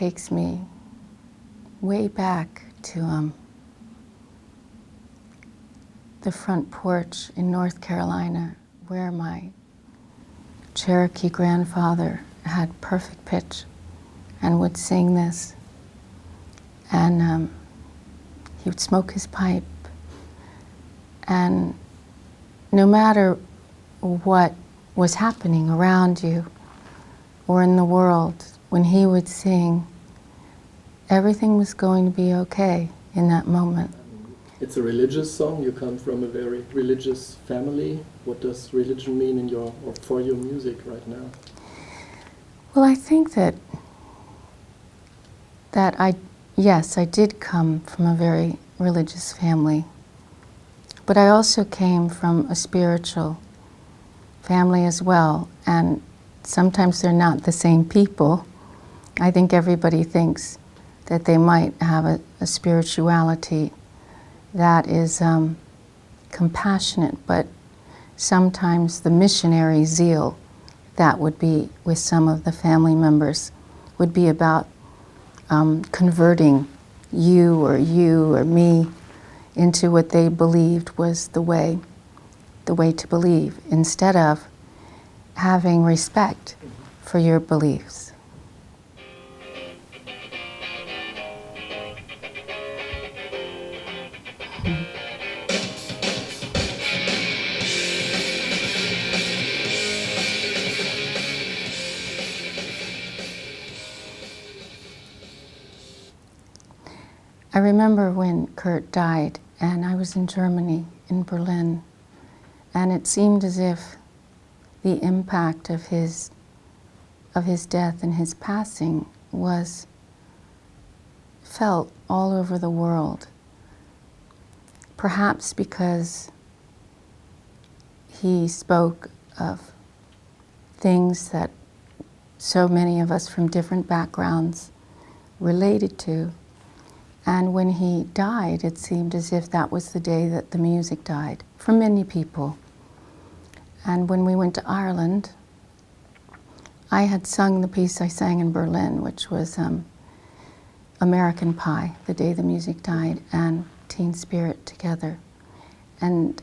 takes me way back to the front porch in North Carolina, where my Cherokee grandfather had perfect pitch and would sing this. And he would smoke his pipe. And no matter what was happening around you or in the world, when he would sing, everything was going to be okay in that moment. It's a religious song. You come from a very religious family. What does religion mean in your or for your music right now? Well, I think that yes, I did come from a very religious family, but I also came from a spiritual family as well, and sometimes they're not the same people. I think everybody thinks that they might have a spirituality that is compassionate, but sometimes the missionary zeal that would be with some of the family members would be about converting you or me into what they believed was the way to believe, instead of having respect for your beliefs. I remember when Kurt died, and I was in Germany, in Berlin, and it seemed as if the impact of his death and his passing was felt all over the world. Perhaps because he spoke of things that so many of us from different backgrounds related to. And when he died, it seemed as if that was the day that the music died, for many people. And when we went to Ireland, I had sung the piece I sang in Berlin, which was American Pie, the day the music died, and Teen Spirit together. And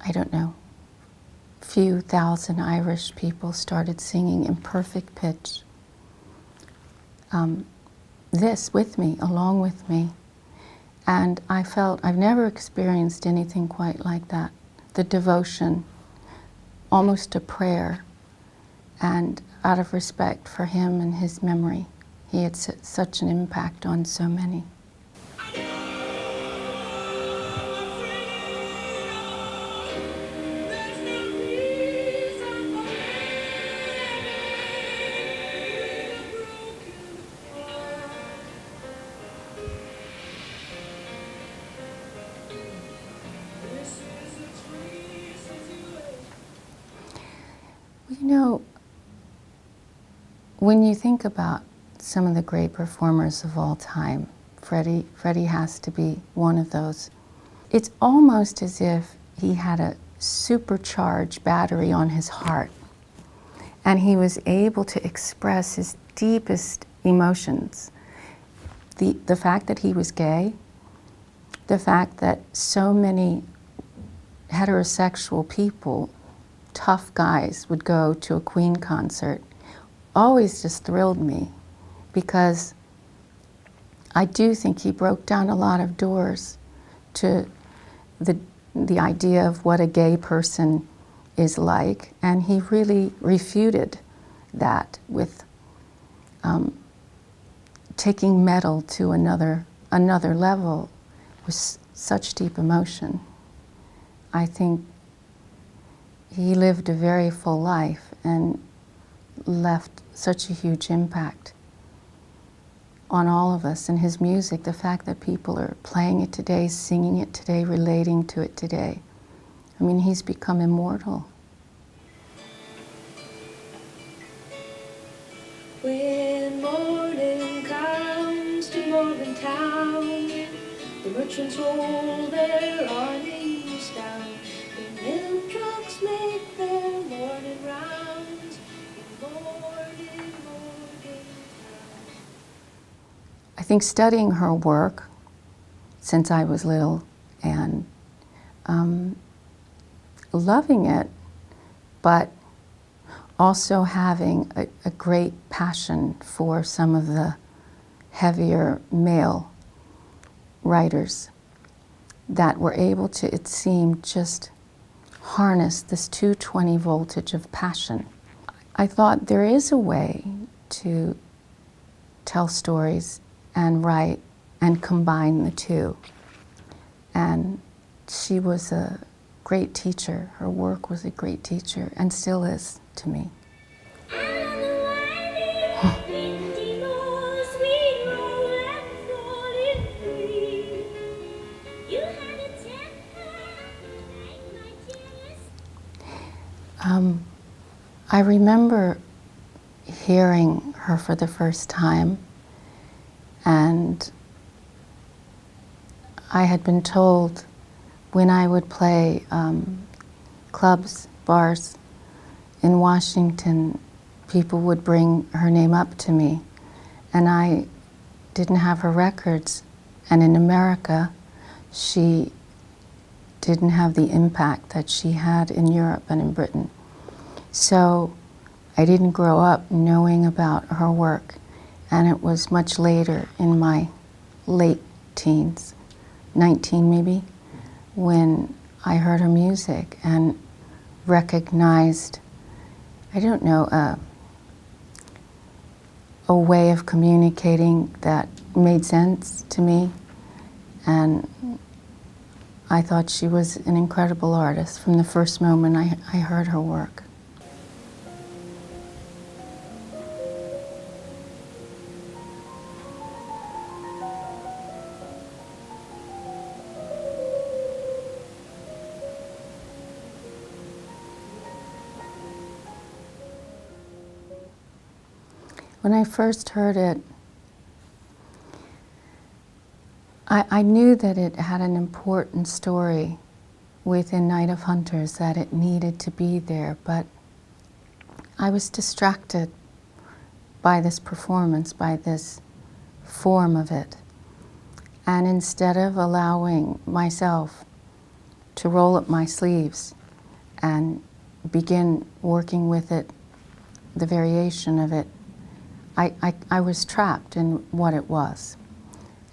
I don't know, a few thousand Irish people started singing in perfect pitch. This with me, along with me. And I felt I've never experienced anything quite like that. The devotion, almost a prayer, and out of respect for him and his memory. He had such an impact on so many. You know, when you think about some of the great performers of all time, Freddie has to be one of those. It's almost as if he had a supercharged battery on his heart, and he was able to express his deepest emotions. The fact that he was gay, the fact that so many heterosexual people, tough guys, would go to a Queen concert always just thrilled me, because I do think he broke down a lot of doors to the idea of what a gay person is like, and he really refuted that with taking metal to another level with such deep emotion. I think he lived a very full life and left such a huge impact on all of us. And his music, the fact that people are playing it today, singing it today, relating to it today. I mean, he's become immortal. When morning comes to Morgantown, the merchants roll their awnings down. The milk trucks make their morning rounds in Morgantown. think studying her work since I was little and loving it, but also having a great passion for some of the heavier male writers that were able to, it seemed, just harness this 220 voltage of passion. I thought there is a way to tell stories and write and combine the two. And she was a great teacher. Her work was a great teacher and still is to me. I remember hearing her for the first time, and I had been told when I would play clubs, bars in Washington, people would bring her name up to me, and I didn't have her records, and in America she didn't have the impact that she had in Europe and in Britain. So I didn't grow up knowing about her work, and it was much later in my late teens, 19 maybe, when I heard her music and recognized, I don't know, a way of communicating that made sense to me, and I thought she was an incredible artist from the first moment I heard her work. When I first heard it, I knew that it had an important story within Night of Hunters, that it needed to be there, but I was distracted by this performance, by this form of it. And instead of allowing myself to roll up my sleeves and begin working with it, the variation of it, I was trapped in what it was.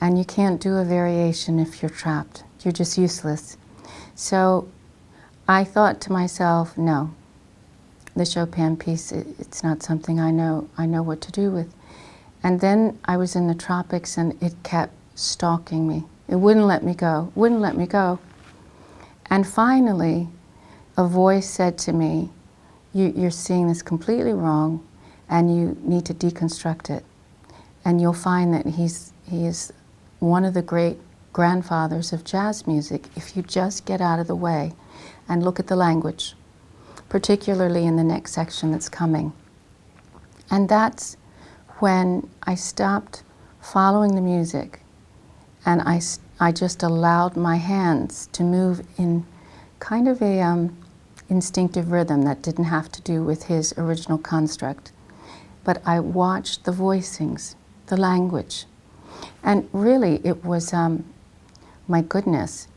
And you can't do a variation if you're trapped. You're just useless. So I thought to myself, no, the Chopin piece, it's not something I know what to do with. And then I was in the tropics and it kept stalking me. It wouldn't let me go, wouldn't let me go. And finally, a voice said to me, you're seeing this completely wrong and you need to deconstruct it. And you'll find that he is one of the great grandfathers of jazz music if you just get out of the way and look at the language, particularly in the next section that's coming. And that's when I stopped following the music and I just allowed my hands to move in kind of a instinctive rhythm that didn't have to do with his original construct. But I watched the voicings, the language. And really, it was, my goodness,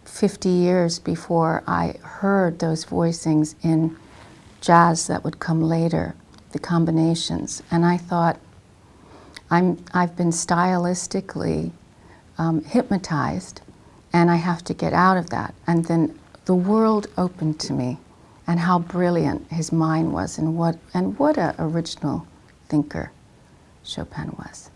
50 years before I heard those voicings in jazz that would come later, the combinations. And I thought, I've been stylistically hypnotized, and I have to get out of that. And then the world opened to me, and how brilliant his mind was, and what an original thinker Chopin was.